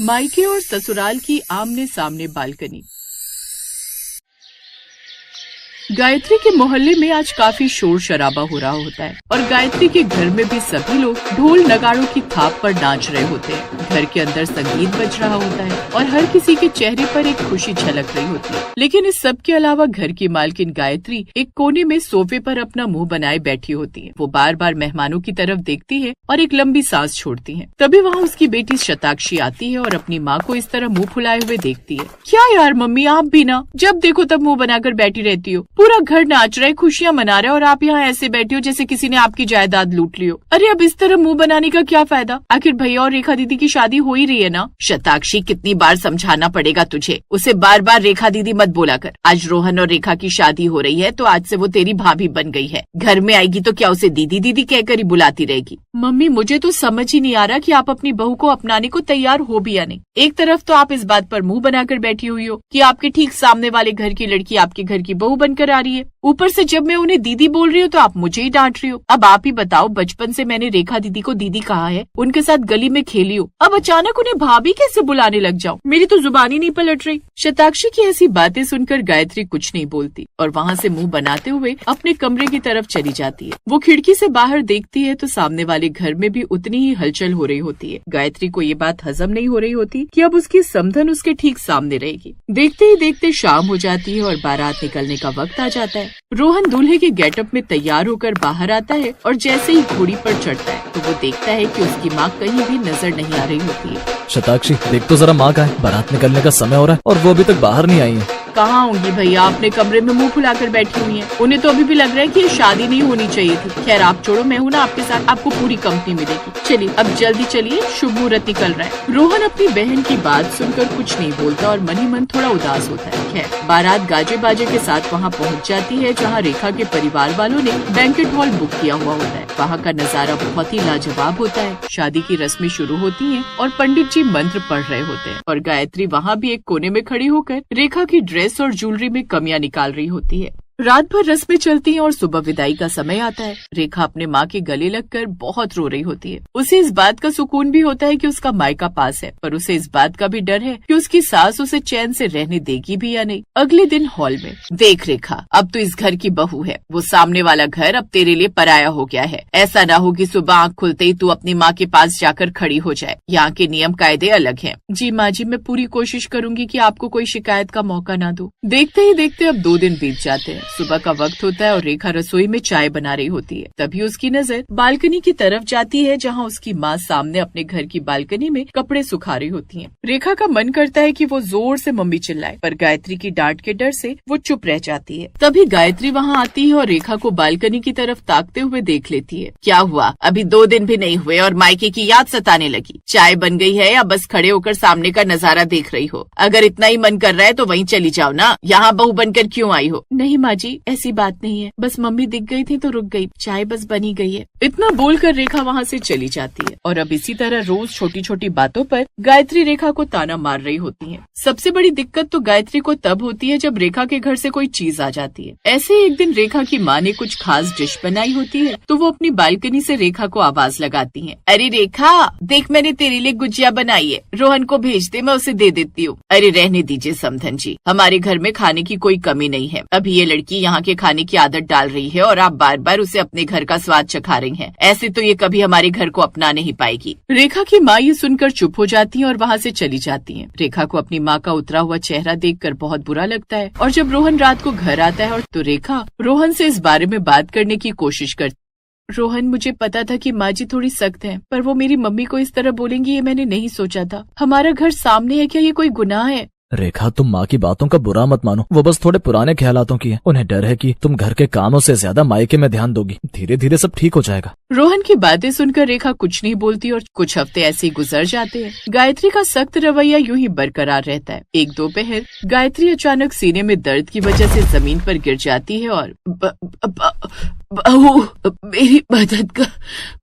मायके और ससुराल की आमने सामने बालकनी। गायत्री के मोहल्ले में आज काफी शोर शराबा हो रहा होता है और गायत्री के घर में भी सभी लोग ढोल नगाड़ों की थाप पर नाच रहे होते हैं। घर के अंदर संगीत बज रहा होता है और हर किसी के चेहरे पर एक खुशी झलक रही होती है। लेकिन इस सब के अलावा घर की मालकिन गायत्री एक कोने में सोफे पर अपना मुंह बनाए बैठी होती है। वो बार बार मेहमानों की तरफ देखती है और एक लंबी सांस छोड़ती है। तभी वहाँ उसकी बेटी शताक्षी आती है और अपनी माँ को इस तरह मुँह फुलाए हुए देखती है। क्या यार मम्मी, आप भी ना जब देखो तब मुँह बनाकर बैठी रहती हो। पूरा घर नाच रहा है, खुशियां मना रहा है और आप यहाँ ऐसे बैठी हो जैसे किसी ने आपकी जायदाद लूट ली हो। अरे अब इस तरह मुंह बनाने का क्या फायदा? आखिर भैया और रेखा दीदी की शादी हो ही रही है ना। शताक्षी, कितनी बार समझाना पड़ेगा तुझे? उसे बार बार रेखा दीदी मत बोला कर। आज रोहन और रेखा की शादी हो रही है तो आज से वो तेरी भाभी बन गई है। घर में आएगी तो क्या उसे दीदी दीदी कहकर ही बुलाती रहेगी? मम्मी, मुझे तो समझ ही नहीं आ रहा कि आप अपनी बहू को अपनाने को तैयार हो भी या नहीं। एक तरफ तो आप इस बात पर मुंह बनाकर बैठी हुई हो कि आपके ठीक सामने वाले घर की लड़की आपके घर की बहू बनकर आ रही है, ऊपर से जब मैं उन्हें दीदी बोल रही हूँ तो आप मुझे ही डांट रही हो। अब आप ही बताओ, बचपन से मैंने रेखा दीदी को दीदी कहा है, उनके साथ गली में खेली हूँ, अब अचानक उन्हें भाभी कैसे बुलाने लग जाऊँ? मेरी तो जुबान ही नहीं पलट रही। शताक्षी की ऐसी बातें सुनकर गायत्री कुछ नहीं बोलती और वहाँ से मुंह बनाते हुए अपने कमरे की तरफ चली जाती है। वो खिड़की से बाहर देखती है तो सामने वाले घर में भी उतनी ही हलचल हो रही होती है। गायत्री को ये बात हजम नहीं हो रही होती कि अब उसकी समधन उसके ठीक सामने रहेगी। देखते ही देखते शाम हो जाती है और बारात निकलने का वक्त आ जाता है। रोहन दूल्हे के गेटअप में तैयार होकर बाहर आता है और जैसे ही घोड़ी पर चढ़ता है तो वो देखता है कि उसकी माँ कहीं भी नजर नहीं आ रही होती है। शताक्षी, देख तो जरा माँ कहाँ है? बारात निकलने का समय हो रहा है और वो अभी तक बाहर नहीं आई है। कहाँ होंगी भैया? अपने कमरे में मुंह फुलाकर बैठी हुई हैं। उन्हें तो अभी भी लग रहा है कि ये शादी नहीं होनी चाहिए थी। खैर आप छोड़ो, मैं हूँ ना आपके साथ, आपको पूरी कंपनी मिलेगी। चलिए अब जल्दी चलिए, शुभ मुहूर्त निकल रहा है। रोहन अपनी बहन की बात सुनकर कुछ नहीं बोलता और मन ही मन थोड़ा उदास होता है। खैर बारात गाजे बाजे के साथ वहाँ पहुँच जाती है जहाँ रेखा के परिवार वालों ने बैंकेट हॉल बुक किया हुआ होता है। वहाँ का नजारा बहुत ही लाजवाब होता है। शादी की रस्में शुरू होती हैं और पंडित जी मंत्र पढ़ रहे होते हैं और गायत्री वहाँ भी एक कोने में खड़ी होकर रेखा की ड्रेस और ज्वेलरी में कमियां निकाल रही होती है। रात भर रस्में चलती हैं और सुबह विदाई का समय आता है। रेखा अपने माँ के गले लगकर बहुत रो रही होती है। उसे इस बात का सुकून भी होता है कि उसका मायका पास है, पर उसे इस बात का भी डर है कि उसकी सास उसे चैन से रहने देगी भी या नहीं। अगले दिन हॉल में, देख रेखा, अब तो इस घर की बहू है, वो सामने वाला घर अब तेरे लिए पराया हो गया है। ऐसा ना हो कि सुबह आँख खुलते ही तू अपनी माँ के पास जाकर खड़ी हो जाए। यहाँ के नियम कायदे अलग है। जी माँ जी, मैं पूरी कोशिश करूंगी कि आपको कोई शिकायत का मौका ना दूं। देखते ही देखते अब 2 दिन बीत जाते हैं। सुबह का वक्त होता है और रेखा रसोई में चाय बना रही होती है। तभी उसकी नजर बालकनी की तरफ जाती है जहाँ उसकी माँ सामने अपने घर की बालकनी में कपड़े सुखा रही होती है। रेखा का मन करता है कि वो जोर से मम्मी चिल्लाए, पर गायत्री की डांट के डर से वो चुप रह जाती है। तभी गायत्री वहाँ आती है और रेखा को बालकनी की तरफ ताकते हुए देख लेती है। क्या हुआ? अभी 2 दिन भी नहीं हुए और मायके की याद सताने लगी? चाय बन गई है या बस खड़े होकर सामने का नजारा देख रही हो? अगर इतना ही मन कर रहा है तो वहीं चली जाओ ना, यहाँ बहू बनकर क्यों आई हो? नहीं माँ जी, ऐसी बात नहीं है, बस मम्मी दिख गई थी तो रुक गई, चाय बस बनी गई है। इतना बोलकर रेखा वहाँ से चली जाती है और अब इसी तरह रोज छोटी छोटी बातों पर गायत्री रेखा को ताना मार रही होती है। सबसे बड़ी दिक्कत तो गायत्री को तब होती है जब रेखा के घर से कोई चीज आ जाती है। ऐसे ही एक दिन रेखा की माँ ने कुछ खास डिश बनाई होती है तो वो अपनी बालकनी से रेखा को आवाज लगाती है। अरे रेखा, देख मैंने तेरे लिए गुजिया बनाई है, रोहन को भेज दे, मैं उसे दे देती हूँ। अरे रहने दीजिए समधन जी, हमारे घर में खाने की कोई कमी नहीं है। अभी ये लड़की यहाँ के खाने की आदत डाल रही है और आप बार बार उसे अपने घर का स्वाद चखा रही हैं। ऐसे तो ये कभी हमारे घर को अपना नहीं पाएगी। रेखा की माँ ये सुनकर चुप हो जाती है और वहाँ से चली जाती है। रेखा को अपनी माँ का उतरा हुआ चेहरा देखकर बहुत बुरा लगता है और जब रोहन रात को घर आता है तो रेखा रोहन से इस बारे में बात करने की कोशिश करती। रोहन, मुझे पता था कि माँ जी थोड़ी सख्त हैं, पर वो मेरी मम्मी को इस तरह बोलेंगी ये मैंने नहीं सोचा था। हमारा घर सामने है, क्या ये कोई गुनाह है? रेखा, तुम माँ की बातों का बुरा मत मानो, वो बस थोड़े पुराने ख्यालातों की है। उन्हें डर है कि तुम घर के कामों से ज्यादा मायके में ध्यान दोगी। धीरे धीरे सब ठीक हो जाएगा। रोहन की बातें सुनकर रेखा कुछ नहीं बोलती और कुछ हफ्ते ऐसे ही गुजर जाते हैं। गायत्री का सख्त रवैया यूं ही बरकरार रहता है। एक दोपहर गायत्री अचानक सीने में दर्द की वजह से जमीन पर गिर जाती है और बहू, मेरी मदद का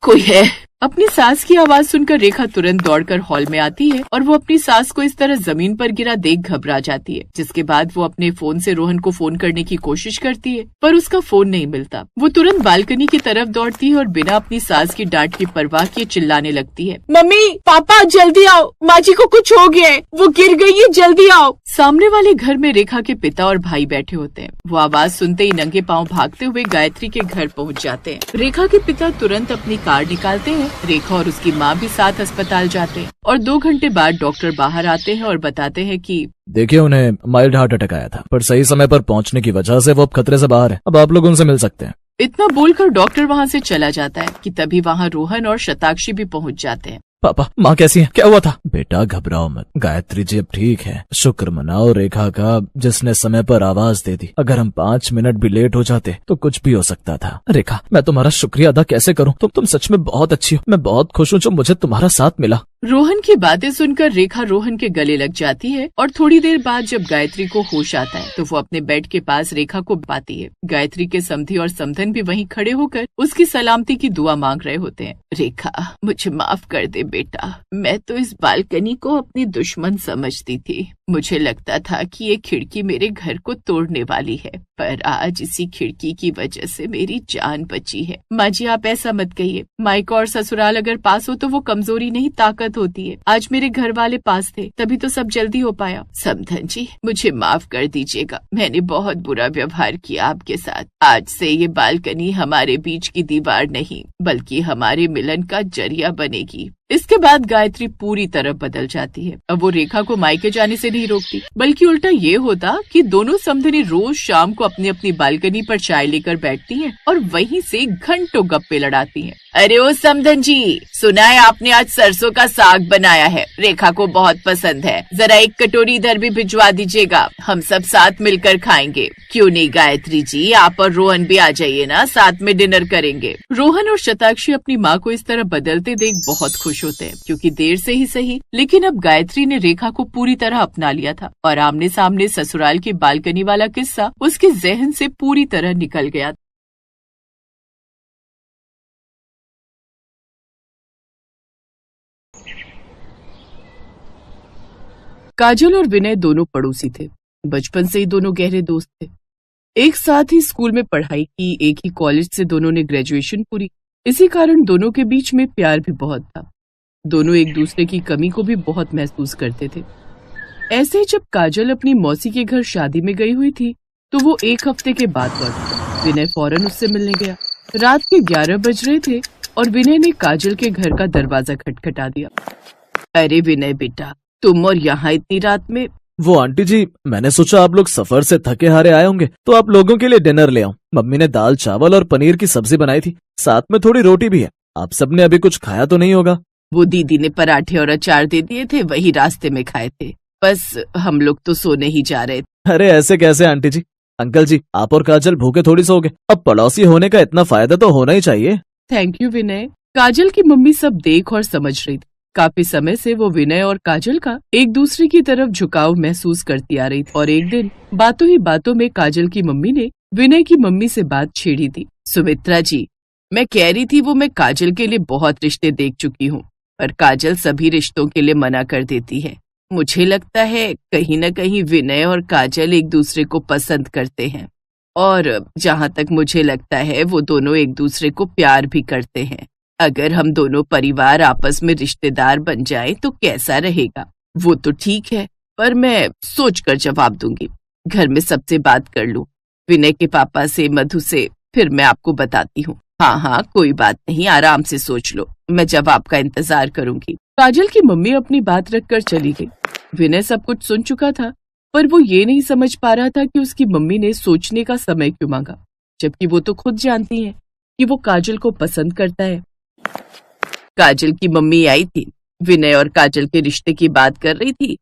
कोई है? अपनी सास की आवाज सुनकर रेखा तुरंत दौड़कर हॉल में आती है और वो अपनी सास को इस तरह जमीन पर गिरा देख घबरा जाती है, जिसके बाद वो अपने फोन से रोहन को फोन करने की कोशिश करती है, पर उसका फोन नहीं मिलता। वो तुरंत बालकनी की तरफ दौड़ती है और बिना अपनी सास की डांट की परवाह किए चिल्लाने लगती है, मम्मी पापा जल्दी आओ, माँ जी को कुछ हो गया है, वो गिर गई है, जल्दी आओ। सामने वाले घर में रेखा के पिता और भाई बैठे होते हैं। वो आवाज सुनते ही नंगे पांव भागते हुए गायत्री के घर पहुंच जाते हैं। रेखा के पिता तुरंत अपनी कार निकालते हैं। रेखा और उसकी माँ भी साथ अस्पताल जाते हैं और 2 घंटे बाद डॉक्टर बाहर आते हैं और बताते हैं कि देखिए, उन्हें माइल्ड हार्ट अटैक आया था, पर सही समय पर पहुंचने की वजह से वो अब खतरे से बाहर है। अब आप लोग उनसे मिल सकते हैं। इतना बोलकर डॉक्टर वहाँ से चला जाता है कि तभी वहाँ रोहन और शताक्षी भी पहुँच जाते हैं। पापा, माँ कैसी है? क्या हुआ था? बेटा घबराओ मत, गायत्री जी अब ठीक है। शुक्र मनाओ रेखा का, जिसने समय पर आवाज दे दी। अगर हम 5 मिनट भी लेट हो जाते तो कुछ भी हो सकता था। रेखा, मैं तुम्हारा शुक्रिया अदा कैसे करूँ? तुम सच में बहुत अच्छी हो। मैं बहुत खुश हूँ जो मुझे तुम्हारा साथ मिला। रोहन की बातें सुनकर रेखा रोहन के गले लग जाती है और थोड़ी देर बाद जब गायत्री को होश आता है तो वो अपने बेड के पास रेखा को पाती है। गायत्री के समधी और समधन भी वहीं खड़े होकर उसकी सलामती की दुआ मांग रहे होते हैं। रेखा, मुझे माफ कर दे बेटा, मैं तो इस बालकनी को अपनी दुश्मन समझती थी। मुझे लगता था कि ये खिड़की मेरे घर को तोड़ने वाली है, पर आज इसी खिड़की की वजह से मेरी जान बची है। माँ जी, आप ऐसा मत कहिए। मायका और ससुराल अगर पास हो तो वो कमजोरी नहीं, ताकत होती है। आज मेरे घर वाले पास थे, तभी तो सब जल्दी हो पाया। समधन जी, मुझे माफ कर दीजिएगा, मैंने बहुत बुरा व्यवहार किया आपके साथ। आज से ये बालकनी हमारे बीच की दीवार नहीं, बल्कि हमारे मिलन का जरिया बनेगी। इसके बाद गायत्री पूरी तरह बदल जाती है। अब वो रेखा को मायके जाने से नहीं रोकती, बल्कि उल्टा ये होता कि दोनों समधनी रोज शाम को अपनी अपनी बालकनी पर चाय लेकर बैठती हैं और वहीं से घंटों गप्पे लड़ाती हैं। अरे ओ समधन जी, सुना है आपने आज सरसों का साग बनाया है, रेखा को बहुत पसंद है। जरा एक कटोरी इधर भी भिजवा दीजिएगा, हम सब साथ मिलकर खाएंगे। क्यों नहीं गायत्री जी, आप और रोहन भी आ जाइए ना, साथ में डिनर करेंगे। रोहन और शताक्षी अपनी माँ को इस तरह बदलते देख बहुत खुश होते हैं, क्योंकि देर से ही सही लेकिन अब गायत्री ने रेखा को पूरी तरह अपना लिया था और आमने सामने ससुराल की बालकनी वाला किस्सा उसके जहन से पूरी तरह निकल गया। काजल और विनय दोनों पड़ोसी थे। बचपन से ही दोनों गहरे दोस्त थे। एक साथ ही स्कूल में पढ़ाई की, एक ही कॉलेज से दोनों ने ग्रेजुएशन पूरी। इसी कारण दोनों के बीच में प्यार भी बहुत था। दोनों एक दूसरे की कमी को भी बहुत महसूस करते थे। ऐसे ही जब काजल अपनी मौसी के घर शादी में गई हुई थी तो वो 1 हफ्ते के बाद लौटी। विनय फौरन उससे मिलने गया। रात के 11 बज रहे थे और विनय ने काजल के घर का दरवाजा खटखटा दिया। अरे विनय बेटा, तुम और यहाँ इतनी रात में? वो आंटी जी, मैंने सोचा आप लोग सफर से थके हारे आए होंगे तो आप लोगों के लिए डिनर ले आऊं। मम्मी ने दाल चावल और पनीर की सब्जी बनाई थी, साथ में थोड़ी रोटी भी है। आप सबने अभी कुछ खाया तो नहीं होगा? वो दीदी ने पराठे और अचार दे दिए थे, वही रास्ते में खाए थे। बस हम लोग तो सोने ही जा रहे थे। अरे ऐसे कैसे आंटी जी? अंकल जी, आप और काजल भूखे थोड़ी सोगे। अब पड़ोसी होने का इतना फायदा तो होना ही चाहिए। थैंक यू विनय। काजल की मम्मी सब देख और समझ रही थी। काफी समय से वो विनय और काजल का एक दूसरे की तरफ झुकाव महसूस करती आ रही थी और एक दिन बातों ही बातों में काजल की मम्मी ने विनय की मम्मी से बात छेड़ी थी। सुमित्रा जी, मैं कह रही थी वो मैं काजल के लिए बहुत रिश्ते देख चुकी हूँ, पर काजल सभी रिश्तों के लिए मना कर देती है। मुझे लगता है कहीं न कहीं विनय और काजल एक दूसरे को पसंद करते हैं और जहाँ तक मुझे लगता है वो दोनों एक दूसरे को प्यार भी करते हैं। अगर हम दोनों परिवार आपस में रिश्तेदार बन जाएं तो कैसा रहेगा? वो तो ठीक है, पर मैं सोचकर जवाब दूंगी। घर में सबसे बात कर लूं, विनय के पापा से, मधु से, फिर मैं आपको बताती हूँ। हाँ, कोई बात नहीं, आराम से सोच लो, मैं जवाब का इंतजार करूंगी। काजल की मम्मी अपनी बात रखकर चली गई। विनय सब कुछ सुन चुका था, पर वो ये नहीं समझ पा रहा था कि उसकी मम्मी ने सोचने का समय क्यों मांगा, जबकि वो तो खुद जानती है कि वो काजल को पसंद करता है। काजल की मम्मी आई थी, विनय और काजल के रिश्ते की बात कर रही थी,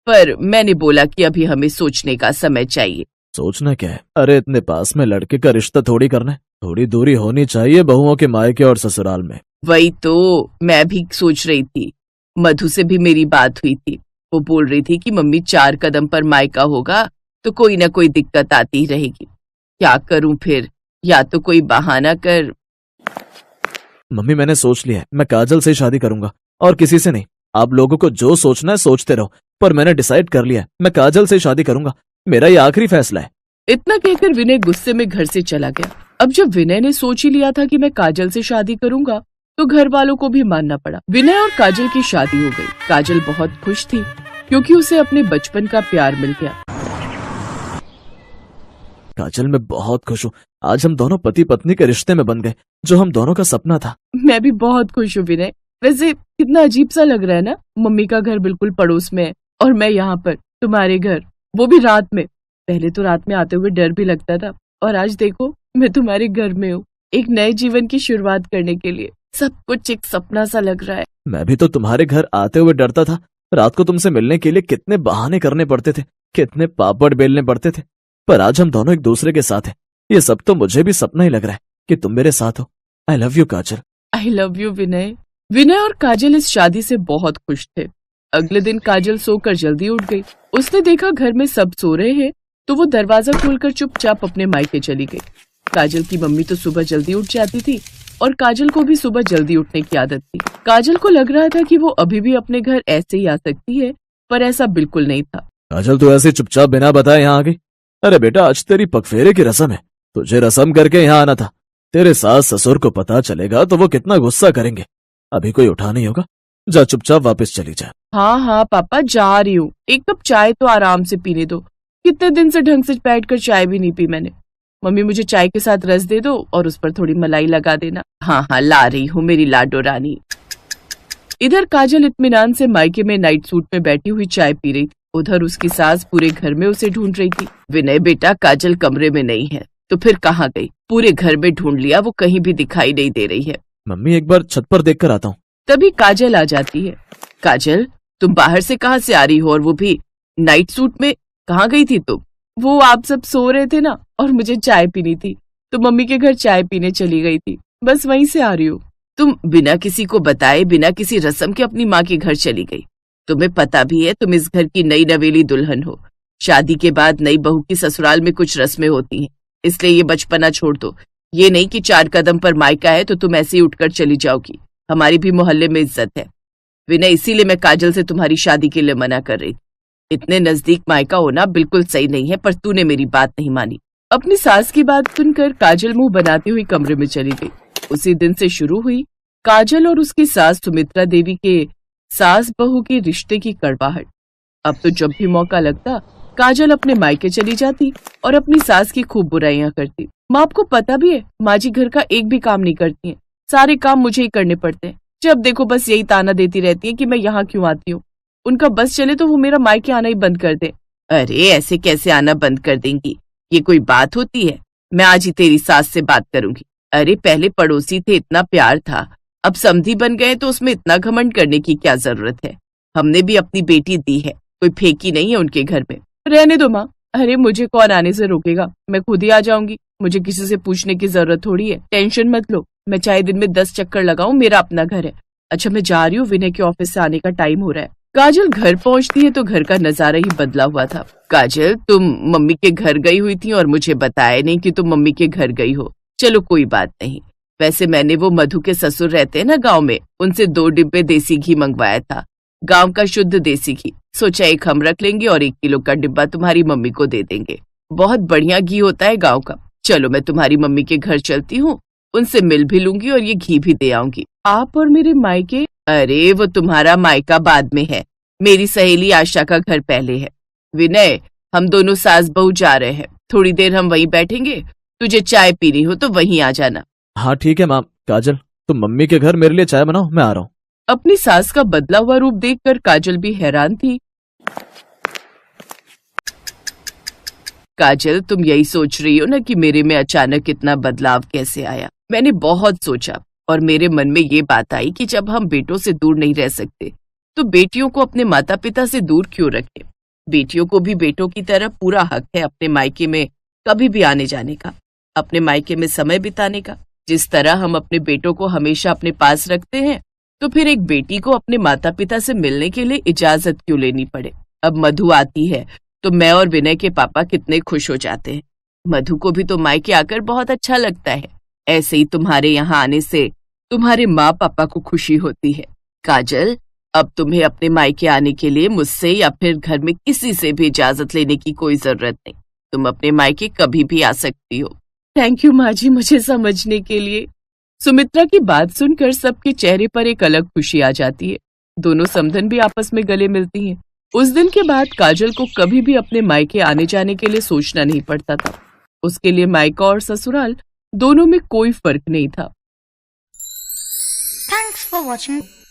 पर मैंने बोला कि अभी हमें सोचने का समय चाहिए। सोचना क्या है? अरे इतने पास में लड़के का रिश्ता थोड़ी करना है, थोड़ी दूरी होनी चाहिए बहुओं के मायके और ससुराल में। वही तो मैं भी सोच रही थी। मधु से भी मेरी बात हुई थी, वो बोल रही थी कि मम्मी 4 कदम पर मायका होगा तो कोई ना कोई दिक्कत आती ही रहेगी। क्या करूं फिर? या तो कोई बहाना कर। मम्मी मैंने सोच लिया है, मैं काजल से ही शादी करूंगा और किसी से नहीं। आप लोगों को जो सोचना है सोचते रहो, पर मैंने डिसाइड कर लिया है, मैं काजल से ही शादी करूंगा। मेरा ये आखिरी फैसला है। इतना कहकर विनय गुस्से में घर से चला गया। अब जब विनय ने सोच ही लिया था कि मैं काजल से शादी करूंगा, तो घर वालों को भी मानना पड़ा। विनय और काजल की शादी हो गई। काजल बहुत खुश थी क्योंकि उसे अपने बचपन का प्यार मिल गया। काजल मैं बहुत खुश हूँ, आज हम दोनों पति पत्नी के रिश्ते में बन गए, जो हम दोनों का सपना था। मैं भी बहुत खुश हूँ विनय। वैसे कितना अजीब सा लग रहा है ना, मम्मी का घर बिल्कुल पड़ोस में है और मैं यहाँ पर तुम्हारे घर, वो भी रात में। पहले तो रात में आते हुए डर भी लगता था, और आज देखो मैं तुम्हारे घर में हूँ, एक नए जीवन की शुरुआत करने के लिए। सब कुछ एक सपना सा लग रहा है। मैं भी तो तुम्हारे घर आते हुए डरता था। रात को तुमसे मिलने के लिए कितने बहाने करने पड़ते थे, कितने पापड़ बेलने पड़ते थे, पर आज हम दोनों एक दूसरे के साथ हैं। ये सब तो मुझे भी सपना ही लग रहा है कि तुम मेरे साथ हो। I love you Kajal. I love you Vinay. Vinay और काजल इस शादी से बहुत खुश थे। अगले दिन काजल सोकर जल्दी उठ गई। उसने देखा घर में सब सो रहे हैं, तो वो दरवाजा खोलकर चुपचाप अपने मायके चली गई। काजल की मम्मी तो सुबह जल्दी उठ जाती थी और काजल को भी सुबह जल्दी उठने की आदत थी। काजल को लग रहा था कि वो अभी भी अपने घर ऐसे ही आ सकती है, पर ऐसा बिल्कुल नहीं था। काजल तू ऐसे चुपचाप बिना बताए यहाँ आ गई? अरे बेटा, आज तेरी पगफेरे की रस्म है, तुझे रस्म करके यहाँ आना था। तेरे सास ससुर को पता चलेगा तो वो कितना गुस्सा करेंगे। अभी कोई उठा नहीं होगा, जा चुपचाप वापस चली जा। हाँ हाँ पापा, जा रही हूँ। एक कप चाय तो आराम से पीने दो, कितने दिन से ढंग से बैठकर चाय भी नहीं पी मैंने। मम्मी मुझे चाय के साथ रस दे दो और उस पर थोड़ी मलाई लगा देना। हाँ हाँ ला रही हूँ मेरी लाडो रानी। इधर काजल इत्मीनान से मायके में नाइट सूट में बैठी हुई चाय पी रही थी, उधर उसकी सास पूरे घर में उसे ढूंढ रही थी। विनय बेटा, काजल कमरे में नहीं है तो फिर कहाँ गई? पूरे घर में ढूंढ लिया, वो कहीं भी दिखाई नहीं दे रही है। मम्मी एक बार छत पर देख कर आता हूँ। तभी काजल आ जाती है। काजल, तुम बाहर से कहाँ से आ रही हो, और वो भी नाइट सूट में? कहाँ गई थी तुम? वो आप सब सो रहे थे ना, और मुझे चाय पीनी थी तो मम्मी के घर चाय पीने चली गई थी, बस वहीं से आ रही हूँ। तुम बिना किसी को बताए, बिना किसी रस्म के अपनी माँ के घर चली गई। तुम्हें पता भी है तुम इस घर की नई नवेली दुल्हन हो। शादी के बाद नई बहू की ससुराल में कुछ रस्में होती हैं, इसलिए ये बचपना छोड़ दो। ये नहीं कि 4 कदम पर मायका है तो तुम ऐसे ही उठकर चली जाओगी। हमारी भी मोहल्ले में इज्जत है विनय, इसीलिए मैं काजल से तुम्हारी शादी के लिए मना कर रही थी। इतने नजदीक मायका होना बिल्कुल सही नहीं है, पर तूने मेरी बात नहीं मानी। अपनी सास की बात सुनकर काजल मुंह बनाती हुई कमरे में चली गई। उसी दिन से शुरू हुई काजल और उसकी सास सुमित्रा देवी के सास बहू के रिश्ते की कड़वाहट। अब तो जब भी मौका लगता काजल अपने मायके चली जाती और अपनी सास की खूब बुराइयां करती। माँ, आपको पता भी है माँ जी घर का एक भी काम नहीं करती हैं, सारे काम मुझे ही करने पड़ते हैं। जब देखो बस यही ताना देती रहती है कि मैं यहाँ क्यों आती हूँ। उनका बस चले तो वो मेरा मायके आना ही बंद कर दे। अरे ऐसे कैसे आना बंद कर देंगी, ये कोई बात होती है? मैं आज ही तेरी सास से बात करूंगी। अरे पहले पड़ोसी थे, इतना प्यार था, अब समधी बन गए तो उसमें इतना घमंड करने की क्या जरूरत है? हमने भी अपनी बेटी दी है, कोई फेंकी नहीं है उनके घर में। रहने दो माँ। अरे मुझे कौन आने से रोकेगा, मैं खुद ही आ जाऊंगी। मुझे किसी से पूछने की जरूरत थोड़ी है। टेंशन मत लो, मैं चाहे दिन में 10 चक्कर लगाऊं, मेरा अपना घर है। अच्छा मैं जा रही हूँ, विनय के ऑफिस से आने का टाइम हो रहा है। काजल घर पहुंचती है तो घर का नजारा ही बदला हुआ था। काजल, तुम मम्मी के घर गई हुई थी और मुझे बताया नहीं कि तुम मम्मी के घर गई हो। चलो कोई बात नहीं। वैसे मैंने वो मधु के ससुर रहते हैं ना गांव में, उनसे 2 डिब्बे देसी घी मंगवाया था, गांव का शुद्ध देसी घी। सोचा एक हम रख लेंगे और 1 किलो का डिब्बा तुम्हारी मम्मी को दे देंगे। बहुत बढ़िया घी होता है गाँव का। चलो मैं तुम्हारी मम्मी के घर चलती हूँ, उनसे मिल भी लूंगी और ये घी भी दे आऊंगी। आप और मेरे मायके? अरे वो तुम्हारा मायका बाद में है, मेरी सहेली आशा का घर पहले है। विनय, हम दोनों सास बहू जा रहे हैं, थोड़ी देर हम वहीं बैठेंगे, तुझे चाय पीनी हो तो वहीं आ जाना। हाँ ठीक है माँ। काजल, तुम मम्मी के घर मेरे लिए चाय बनाओ, मैं आ रहा हूँ। अपनी सास का बदला हुआ रूप देखकर काजल भी हैरान थी। काजल, तुम यही सोच रही हो ना कि मेरे में अचानक इतना बदलाव कैसे आया? मैंने बहुत सोचा और मेरे मन में ये बात आई कि जब हम बेटों से दूर नहीं रह सकते तो बेटियों को अपने माता पिता से दूर क्यों रखें? बेटियों को भी बेटों की तरह पूरा हक है अपने मायके में कभी भी आने जाने का, अपने मायके में समय बिताने का। जिस तरह हम अपने बेटों को हमेशा अपने पास रखते हैं, तो फिर एक बेटी को अपने माता पिता से मिलने के लिए इजाजत क्यों लेनी पड़े? अब मधु आती है तो मैं और विनय के पापा कितने खुश हो जाते हैं। मधु को भी तो मायके आकर बहुत अच्छा लगता है। ऐसे ही तुम्हारे यहाँ आने से तुम्हारे माँ पापा को खुशी होती है। काजल, अब तुम्हें अपने मायके आने के लिए मुझसे या फिर घर में किसी से भी इजाजत लेने की कोई जरूरत नहीं। तुम अपने मायके कभी भी आ सकती हो। थैंक यू माँ जी, मुझे समझने के लिए। सुमित्रा की बात सुनकर सबके चेहरे पर एक अलग खुशी आ जाती है। दोनों समधन भी आपस में गले मिलती हैं। उस दिन के बाद काजल को कभी भी अपने मायके आने जाने के लिए सोचना नहीं पड़ता था। उसके लिए मायका और ससुराल दोनों में कोई फर्क नहीं था। Thanks for watching.